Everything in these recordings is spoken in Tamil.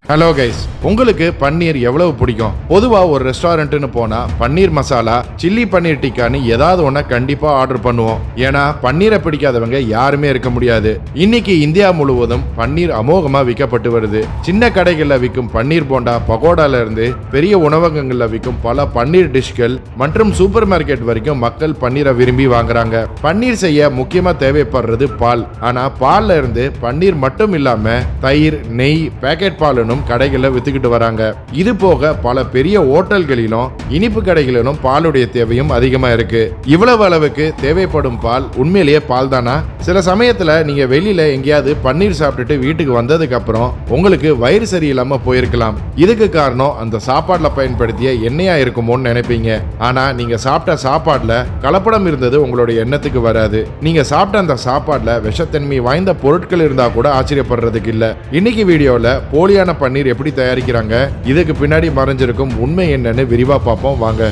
ஹலோ கைஸ், உங்களுக்கு பன்னீர் எவ்வளவு பிடிக்கும்? பொதுவா ஒரு ரெஸ்டாரண்ட்னு போனா பன்னீர் மசாலா, சில்லி பன்னீர் டிக்கான்னு ஏதாவது ஒன்ன கண்டிப்பா ஆர்டர் பண்ணுவோம். ஏன்னா பன்னீரை பிடிக்காதவங்க யாருமே இருக்க முடியாது. இன்னைக்கு இந்தியா முழுவதும் பன்னீர் அமோகமா விற்கப்பட்டு வருது. சின்ன கடைகள்ல விற்கும் பன்னீர் போண்டா, பகோடால இருந்து பெரிய உணவகங்கள்ல விற்கும் பல பன்னீர் டிஷ்கள் மற்றும் சூப்பர் மார்க்கெட் வரைக்கும் மக்கள் பன்னீரை விரும்பி வாங்குறாங்க. பன்னீர் செய்ய முக்கியமா தேவைப்படுறது பால். ஆனா பால்ல இருந்து பன்னீர் மட்டும் இல்லாம தயிர், நெய், பேக்கெட் பால் கடைகளில் வித்துக்கிட்டு வராங்க. இது போக பல பெரிய ஹோட்டல்களிலும் இனிப்பு கடைகளிலும் பாலுடைய தேவையும் அதிகமா இருக்கு. இவ்வளவு அளவுக்கு தேவைப்படும் பால் உண்மையிலேயே பால் தானா? சில சமயத்துல நீங்க வெளியில எங்கேயாவது பன்னீர் சாப்பிட்டுட்டு வீட்டுக்கு வந்ததுக்கு அப்புறம் உங்களுக்கு வயிறு சரியில்லாம போயிருக்கலாம். இதுக்கு காரணம் அந்த சாப்பாடுல பயன்படுத்திய எண்ணெயா இருக்குமோன்னு நினைப்பீங்க. ஆனா நீங்க சாப்பிட்ட சாப்பாடுல கலப்படம் இருந்தது உங்களுடைய எண்ணத்துக்கு வராது. நீங்க சாப்பிட்ட அந்த சாப்பாடுல விஷத்தன்மை வாய்ந்த பொருட்கள் இருந்தா கூட ஆச்சரியப்படுறதுக்கு இல்ல. இன்னைக்கு வீடியோல போலியான பன்னீர் எப்படி தயாரிக்கிறாங்க, இதுக்கு பின்னாடி மறைஞ்சிருக்கும் உண்மை என்னன்னு விரிவா பார்ப்போம் வாங்க.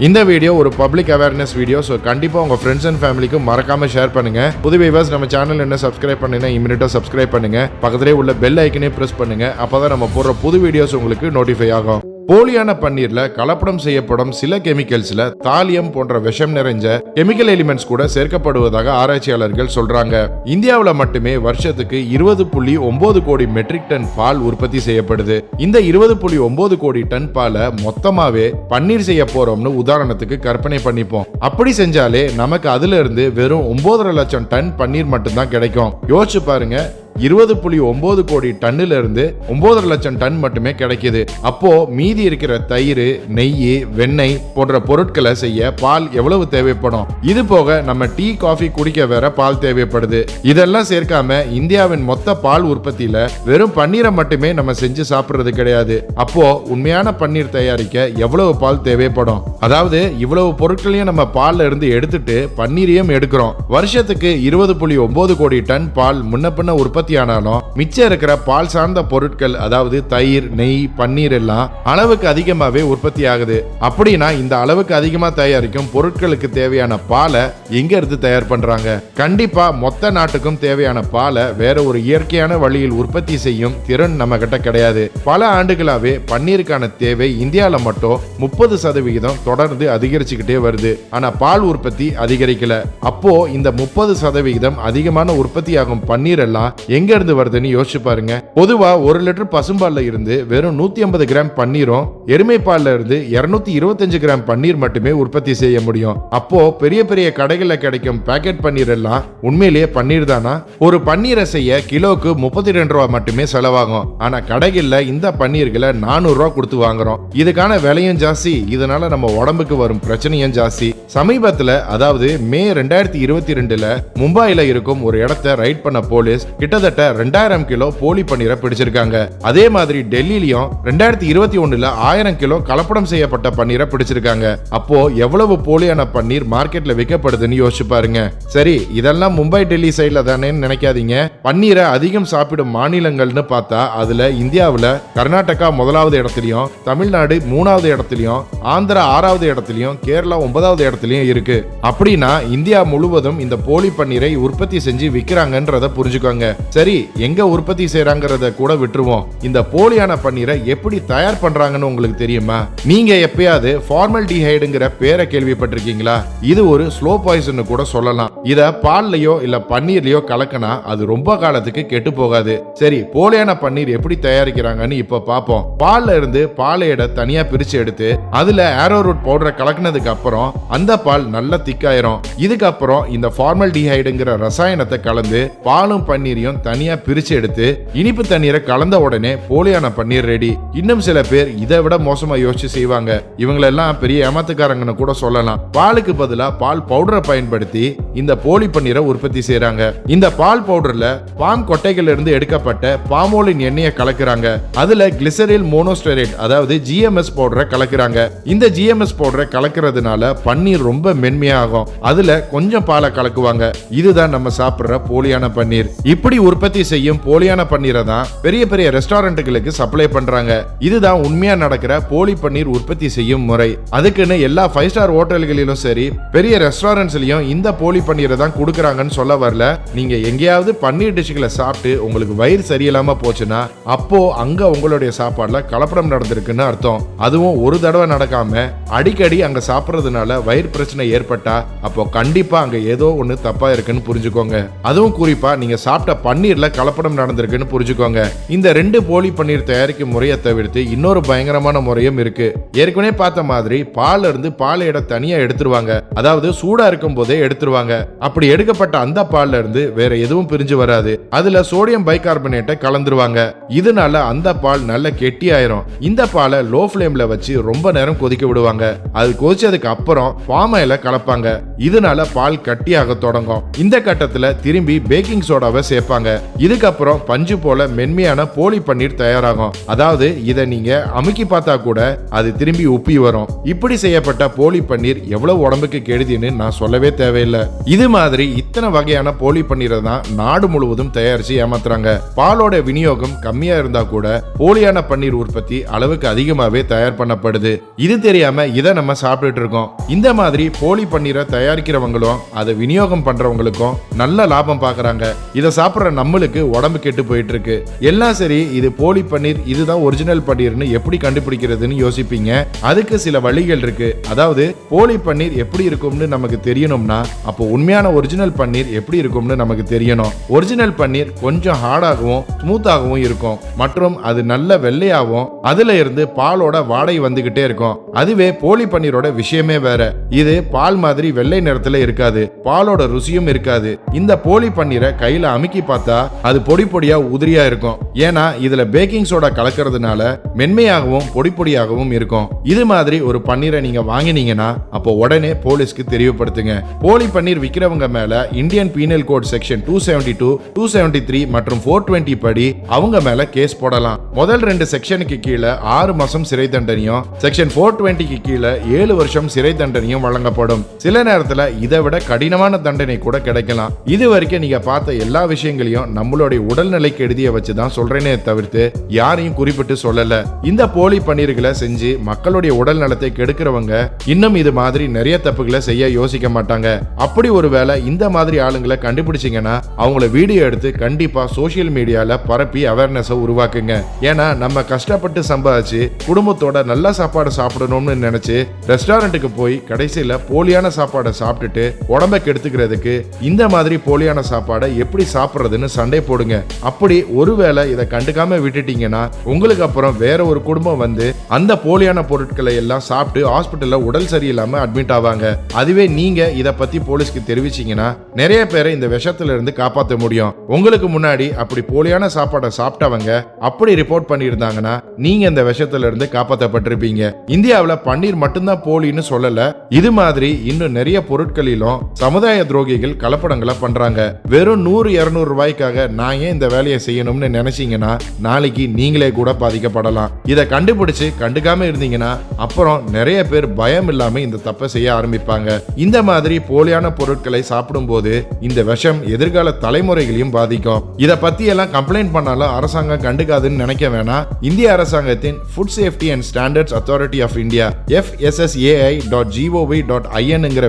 இந்த வீடியோ ஒரு பப்ளிக் அவேர்னஸ் வீடியோ. ஸோ கண்டிப்பாக உங்கள் ஃப்ரெண்ட்ஸ் அண்ட் ஃபேமிலிக்கு மறக்காம ஷேர் பண்ணுங்க. புது வியூவர்ஸ் நம்ம சேனல் என்ன சப்ஸ்கிரைப் பண்ணுங்க, இமிடியேட்டாக சப்ஸ்கிரைப் பண்ணுங்க. பக்கத்திலே உள்ள பெல் ஐக்கனே பிரஸ் பண்ணுங்க. அப்பதான் நம்ம போடுற புது வீடியோஸ் உங்களுக்கு நோட்டிஃபை ஆகும். போலியான பன்னீர்ல கலப்படம் செய்யப்படும் சில கெமிக்கல்ஸ்ல தாலியம் போன்ற விஷம் நிறைஞ்ச கெமிக்கல் எலிமெண்ட்ஸ் கூட சேர்க்கப்படுவதாக ஆராய்ச்சியாளர்கள் சொல்றாங்க. இந்தியாவில் மட்டுமே வருஷத்துக்கு 20.9 கோடி மெட்ரிக் டன் பால் உற்பத்தி செய்யப்படுது. இந்த 20.9 கோடி டன் பாலை மொத்தமாவே பன்னீர் செய்ய போறோம்னு உதாரணத்துக்கு கற்பனை பண்ணிப்போம். அப்படி செஞ்சாலே நமக்கு அதுல இருந்து வெறும் 9.5 லட்சம் டன் பன்னீர் மட்டும்தான் கிடைக்கும். யோசிச்சு பாருங்க, 20.9 கோடி டன்னுல இருந்து 9.5 லட்சம் டன் மட்டுமே கிடைக்குது. அப்போ மீதி இருக்கிற தயிர், நெய், வெண்ணெய் போன்ற பொருட்களை செய்ய பால் எவ்வளவு தேவைப்படும்? இது போக நம்ம டீ, காஃபி குடிக்க வேற பால் தேவைப்படுது. இதெல்லாம் சேர்க்காம இந்தியாவின் மொத்த பால் உற்பத்தியில வெறும் பன்னீரை மட்டுமே நம்ம செஞ்சு சாப்பிடுறது கிடையாது. அப்போ உண்மையான பன்னீர் தயாரிக்க எவ்வளவு பால் தேவைப்படும்? அதாவது இவ்வளவு பொருட்களையும் நம்ம பால்ல இருந்து எடுத்துட்டு பன்னீரையும் எடுக்கிறோம். வருஷத்துக்கு 20.9 கோடி டன் பால் முன்ன பின்ன உற்பத்தி ஆனாலும் மிச்சம் இருக்கிற பால் சார்ந்த பொருட்கள், அதாவது தயிர், நெய், பன்னீர் எல்லாம் அளவுக்கு அதிகமாவே உற்பத்தி ஆகுது. அப்படின்னா இந்த அளவுக்கு அதிகமா தயாரிக்கும் பொருட்களுக்கு தேவையான பாலை எங்க இருந்து தயார் பண்றாங்க? கண்டிப்பா மொத்த நாட்டுக்கும் தேவையான பாலை வேற ஒரு இயற்கையான வழியில் உற்பத்தி செய்யும் திறன் நம்ம கிட்ட கிடையாது. பல ஆண்டுகளாவே பன்னீருக்கான தேவை இந்தியால மட்டும் 30% தொடர்ந்து அதிகரிச்சுக்கிட்டே வருது. ஆனா பால் உற்பத்தி அதிகரிக்கல. அப்போ இந்த 30% அதிகமான உற்பத்தி ஆகும் பன்னீர் எல்லாம் எங்க இருந்து வருதுன்னு யோசிச்சு பாருங்க. பொதுவா 1 லிட்டர் பசும்பால்ல இருந்து வெறும் 150 கிராம் பன்னீரும், எருமை பால்ல இருந்து 225 கிராம் பன்னீர் மட்டுமே உற்பத்தி செய்ய முடியும். அப்போ பெரிய பெரிய கடைகள்ல கிடைக்கும் பேக்கெட் பன்னீர் எல்லாம் உண்மையிலேயே பன்னீர் தானா? ஒரு பன்னீரை செய்ய கிலோக்கு 32 ரூபாய் மட்டுமே செலவாகும். ஆனா கடைகள்ல இந்த பன்னீர்களை 400 ரூபாய் கொடுத்து வாங்குறோம். இதுக்கான விலையும் ஜாஸ்தி, இதனால நம்ம உடம்புக்கு வரும் பிரச்சனையும் ஜாஸ்தி. சமீபத்துல, அதாவது மே 2022ல மும்பைல இருக்கும் ஒரு இடத்தை ரைட் பண்ண போலீஸ் கிட்டத்தட்ட 2000 கிலோ போலி பன்னீரை பிடிச்சிருக்காங்க. அதே மாதிரி டெல்லியிலும் 2021ல 1000 கிலோ கலப்படம் செய்யப்பட்ட பன்னீரை பிடிச்சிருக்காங்க. அப்போ எவ்வளவு போலியான பன்னீர் மார்க்கெட்ல விற்கப்படுதுன்னு யோசிச்சு பாருங்க. சரி, இதெல்லாம் மும்பை, டெல்லி சைட்ல தானே நினைக்காதீங்க. பன்னீரை அதிகம் சாப்பிடும் மாநிலங்கள்னு பார்த்தா அதுல இந்தியாவுல கர்நாடகா 1வது இடத்துலயும், தமிழ்நாடு 3வது இடத்துலயும், ஆந்திரா 6வது இடத்துலயும், கேரளா 9வது இடத்துலயும் இருக்கு. அப்படின்னா இந்தியா முழுவதும் இந்த போலி பன்னீரை உற்பத்தி செஞ்சு விற்கிறாங்கன்றத புரிஞ்சுக்கோங்க. சரி, எங்க உற்பத்தி செய்யறாங்கறத கூட விட்டுருவோம். இந்த போலியான பன்னீரை எப்படி தயார் பண்றாங்கன்னு உங்களுக்கு தெரியுமா? நீங்க எப்பயாவது ஃபார்மல்டிஹைடுங்கிற பேரை கேள்விப்பட்டிருக்கீங்களா? இது ஒரு ஸ்லோ பாய்சன் கூட சொல்லலாம். இத பால்லயோ இல்ல பன்னீர்லயோ கலக்கினா அது ரொம்ப காலத்துக்கு கெட்டு போகாது. சரி, போலியான பன்னீர் எப்படி தயாரிக்கிறாங்கன்னு இப்ப பாப்போம். பால்ல இருந்து பாலையட தனியா பிரிச்சு எடுத்து அதுல ஆரோரூட் பவுடரை கலக்கினதுக்கு அப்புறம் அந்த பால் நல்லா திக்காயிரும். இதுக்கப்புறம் இந்த ஃபார்மல்டிஹைடுங்கிற ரசாயனத்தை கலந்து பாலும் பன்னீரையும் தனியா பிரிச்சு எடுத்து இனிப்பு தண்ணீரை கலந்த உடனே போலியான பன்னீர் ரெடி. இன்னும் சில பேர் இதை விட மோசமா யோசிச்சு செய்வாங்க. இவங்களெல்லாம் பெரிய ஏமாத்துக்காரங்கன்னு கூட சொல்லலாம். பாலுக்கு பதிலா பால் பவுடரை பயன்படுத்தி இந்த போலி பன்னீரை உற்பத்தி செய்யறாங்க. இந்த பால் பவுடர்ல பாம் கொட்டைகள் இருந்து எடுக்கப்பட்ட பாமோலின் எண்ணெயை கலக்குறாங்க. அதுல கிளிசரில் மோனோஸ்டரேட், அதாவது GMS பவுடரை கலக்குறாங்க. இந்த GMS பவுடரை கலக்கிறதுனால பன்னீர் ரொம்ப மென்மையாகும். அதுல கொஞ்சம் பாலை கலக்குவாங்க. இதுதான் நம்ம சாப்பிடுற போலியான பன்னீர். இப்படி உற்பத்தி செய்யும் போலியான பன்னீரை தான் பெரிய பெரிய ரெஸ்டாரண்ட்டுகளுக்கு சப்ளை பண்றாங்க. இதுதான் உண்மையா நடக்கிற போலி பன்னீர் உற்பத்தி செய்யும் முறை. அதுக்குன்னு எல்லா 5 ஸ்டார் ஹோட்டல்களிலும் சரி பெரிய ரெஸ்டாரண்ட்ஸ்லயும் இந்த போலி பன்னீரை தான் கொடுக்கறாங்கன்னு சொல்ல வரல. நீங்க எங்கேயாவது பன்னீர் டிஷ்களை சாப்பிட்டு உங்களுக்கு வயிறு சரியில்லாம போச்சுன்னா அப்போ அங்க உங்களுடைய சாப்பாடுல கலப்படம் நடந்திருக்குன்னு அர்த்தம். அதுவும் ஒரு தடவை நடக்காம அடிக்கடி அங்க சாப்பிட்றதுனால வயிறு பிரச்சனை ஏற்பட்டா அப்போ கண்டிப்பா அங்க ஏதோ ஒண்ணு தப்பா இருக்குன்னு புரிஞ்சுக்கோங்க. அதுவும் குறிப்பா நீங்க சாப்பிட்ட பன்னீர்ல கலப்படம் நடந்திருக்குன்னு புரிஞ்சுக்கோங்க. இந்த 2 போலி பன்னீர் தயாரிக்கும் முறையை தவிர்த்து இன்னொரு பயங்கரமான முறையும் இருக்கு. ஏற்கனவே பார்த்த மாதிரி பால்ல இருந்து பாலையிட தனியா எடுத்துருவாங்க. அதாவது சூடா இருக்கும் போதே எடுத்துருவாங்க. அப்படி எடுக்கப்பட்ட அந்த பால்ல இருந்து வேற எதுவும் பிரிஞ்சு வராது. அதுல சோடியம் பைகார்பனேட்டை கலந்துருவாங்க. இதனால அந்த பால் நல்ல கெட்டியாயிரும். இந்த பாலை லோ ஃப்ளேம்ல வச்சு ரொம்ப நேரம் கொதிக்க விடுவாங்க. அது கொதிச்சதுக்கு அப்புறம் பாம் ஆயில கலப்பாங்க. இதனால பால் கட்டியாக தொடங்கும். இந்த கட்டத்துல திரும்பி பேக்கிங் சோடாவை சேர்ப்பாங்க. இதுக்கப்புறம் பஞ்சு போல மென்மையான போலி பன்னீர் தயாராகும். அதாவது இதை நீங்க அமுக்கி பார்த்தா கூட அது திரும்பி உப்பி வரும். இப்படி செய்யப்பட்ட போலி பன்னீர் எவ்வளவு உடம்புக்கு கெடுதின்னு நான் சொல்லவே தேவையில்லை. இது மாதிரி இத்தனை வகையான போலி பன்னீரை தான் நாடு முழுவதும் தயாரிச்சு ஏமாத்துறாங்க. பாலோட விநியோகம் கம்மியா இருந்தா கூட போலியான பன்னீர் உற்பத்தி அளவுக்கு அதிகமாவே தயார் பண்ணப்படுது. இது தெரியாம இதை நம்ம சாப்பிட்டுட்டு இருக்கோம். இந்த மாதிரி போலி பன்னீரை தயாரிக்கிறவங்களும் அதை விநியோகம் பண்றவங்களுக்கும் நல்ல லாபம் பாக்குறாங்க. இதை சாப்பிடுற நம்மளுக்கு உடம்பு கெட்டு போயிட்டு இருக்கு. எல்லாம் சரி, இது போலி பன்னீர் இதுதான் ஒரிஜினல் பன்னீர்னு எப்படி கண்டுபிடிக்கிறதுன்னு யோசிப்பீங்க. அதுக்கு சில வழிகள் இருக்கு. அதாவது போலி பன்னீர் எப்படி இருக்கும்னு நமக்கு தெரியணும்னா அப்போ உண்மையான ஒரிஜினல் பன்னீர் எப்படி இருக்கும்னு நமக்கு தெரியணும். ஒரிஜினல் பன்னீர் கொஞ்சம் ஹார்டாகவும் ஸ்மூத்தாகவும் இருக்கும் மற்றும் அது நல்ல வெள்ளையாகவும் அதுல இருந்து பாலோட வாடை வந்துகிட்டே இருக்கும். அதுவே போலி பன்னீரோட விஷயமே வேற. இது பால் மாதிரி வெள்ளை நிறத்துல இருக்காது. பாலோட ருசியும் இருக்காது. இந்த போலி பன்னீரை கையில அமுக்கி பார்த்தா அது பொடி பொடியா உதிரியா இருக்கும். ஏன்னா இதுல பேக்கிங் சோடா கலக்கிறதுனால மென்மையாகவும் பொடி பொடியாகவும் இருக்கும். இது மாதிரி ஒரு பன்னீரை நீங்க வாங்கினீங்கன்னா அப்போ உடனே போலீஸ்க்கு தெரியப்படுத்துங்க. போலி பன்னீர் விக்கிறவங்க மேல இந்தியன் பீனல் கோட் செக்ஷன் 272, 273 மற்றும் 420 படி அவங்க மேல கேஸ் போடலாம். முதல் 2 செக்ஷனுக்கு கீழே 6 மாசம் சிறை தண்டனையும், செக்ஷன் 420க்கு கீழே 7 வருஷம் சிறை தண்டனையும் வழங்கப்படும். சில நேரத்துல இதை விட கடினமான தண்டனை கூட கிடைக்கலாம். இது வரைக்கும் நீங்க பார்த்த எல்லா விஷயங்களையும் நம்மளுடைய உடல்நிலை கெடுதியை வச்சுதான் சொல்றேனே தவிர்த்து யாரையும் குறிப்பிட்டு சொல்லல. இந்த போலி பன்னீர்களை செஞ்சு மக்களுடைய உடல் நலத்தை கெடுக்கிறவங்க இன்னும் இது மாதிரி நிறைய தப்புகளை செய்ய யோசிக்க மாட்டாங்க. அப்படி ஒருவேளை இந்த மாதிரி ஆளுங்களை கண்டுபிடிச்சிங்கன்னா அவங்கள வீடியோ எடுத்து கண்டிப்பா சோசியல் மீடியால பரப்பி அவேர்னஸ் உருவாக்குங்க. ஏன்னா நம்ம கஷ்டப்பட்டு சம்பாதிச்சு குடும்பத்தோட நல்ல சாப்பாடு சாப்பிடணும்னு நினைச்சு ரெஸ்டாரண்ட்டுக்கு போய் கடைசியில போலியான சாப்பாடை சாப்பிட்டுட்டு உடம்பை கெடுத்துக்கிறதுக்கு இந்த மாதிரி போலியான சாப்பாடை எப்படி சாப்பிடுறதுன்னு சண்டை போடுங்க. அப்படி ஒருவேளை இதை கண்டுக்காம விட்டுட்டீங்கன்னா உங்களுக்கு அப்புறம் வேற ஒரு குடும்பம் வந்து அந்த போலியான பொருட்களை எல்லாம் சாப்பிட்டு ஹாஸ்பிட்டல்ல உடல் சரியில்லாம அட்மிட் ஆவாங்க. அதுவே நீங்க இத பத்தி போலீஸ்க்கு தெரிவிச்சீங்கன்னா நிறைய பேரை இந்த விஷத்துல இருந்து காப்பாற்ற முடியும். உங்களுக்கு முன்னாடி அப்படி போலியான சாப்பாடை சாப்பிட்டவங்க அப்படி ரிப்போர்ட் பண்ணியிருந்தாங்கன்னா நீங்க இந்த விஷத்துல இருந்து காப்பாற்றப்பட்டிருப்பீங்க. இந்தியாவில் பன்னீர் மட்டும்தான் போலின்னு சொல்லல. இது மாதிரி இன்னும் நிறைய பொருட்களிலும் சமுதாய துரோகிகள் கலப்படங்களை பண்றாங்க. வெறும் 100-200 ரூபாய்க்காக நான் ஏன் இந்த வேலையை செய்யணும்னு நினைச்சீங்கன்னா நாளைக்கு நீங்களே கூட பாதிக்கப்படலாம். இதை கண்டுபிடிச்சு கண்டுக்காம இருந்தீங்கன்னா அப்புறம் நிறைய பேர் பயம் இல்லாம இந்த தப்பை செய்ய ஆரம்பிப்பாங்க. இந்த மாதிரி போலியான பொருட்களை சாப்பிடும் போது இந்த விஷம் எதிர்கால தலைமுறைகளையும் பாதிக்கும். இத பத்தி எல்லாம் கம்ப்ளைண்ட் பண்ணாலும் அரசாங்கம் கண்டுக்காதுன்னு நினைக்க வேணாம். இந்திய அரசாங்கத்தின் food safety and standards authority of India FSSAI.gov.in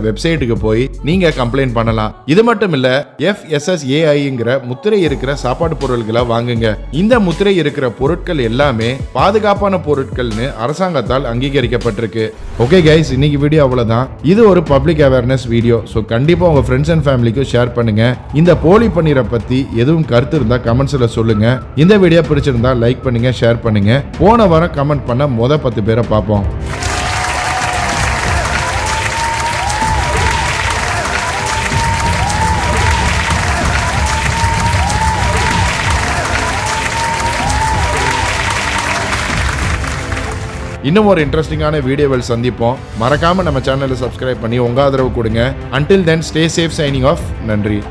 வெப்சைட்டுக்கு போய் நீங்க கம்ப்ளைண்ட் பண்ணலாம். இது மட்டும் இல்ல, FSSAI முத்திரை இருக்கிற சாப்பாடு பொருட்களை வாங்குங்க. இந்த முத்திரை இருக்கிற பொருட்கள் எல்லாமே பாதுகாப்பான பொருட்கள்னு அரசாங்கத்தால் அங்கீகரிக்கப்பட்டிருக்கு. ஓகே கைஸ், இன்னைக்கு வீடியோ அவ்வளவுதான். இது ஒரு பப்ளிக் அவேர்னஸ் வீடியோ. ஸோ கண்டிப்பா உங்க ஃப்ரெண்ட்ஸ் அண்ட் ஃபேமிலிக்கு ஷேர் பண்ணுங்க. இந்த போலி பன்னீரை பத்தி எதுவும் கருத்து இருந்தா கமெண்ட்ஸ்ல சொல்லுங்க. இந்த வீடியோ பிடிச்சிருந்தா லைக் பண்ணுங்க, ஷேர் பண்ணுங்க. போன வாரம் கமெண்ட் பண்ண 10 பேரை பார்ப்போம். இன்னும் ஒரு இன்ட்ரெஸ்டிங்கான வீடியோவில் சந்திப்போம். மறக்காம நம்ம சேனலை சப்ஸ்கிரைப் பண்ணி உங்க ஆதரவு கொடுங்க. Until then, stay safe, signing off. நன்றி.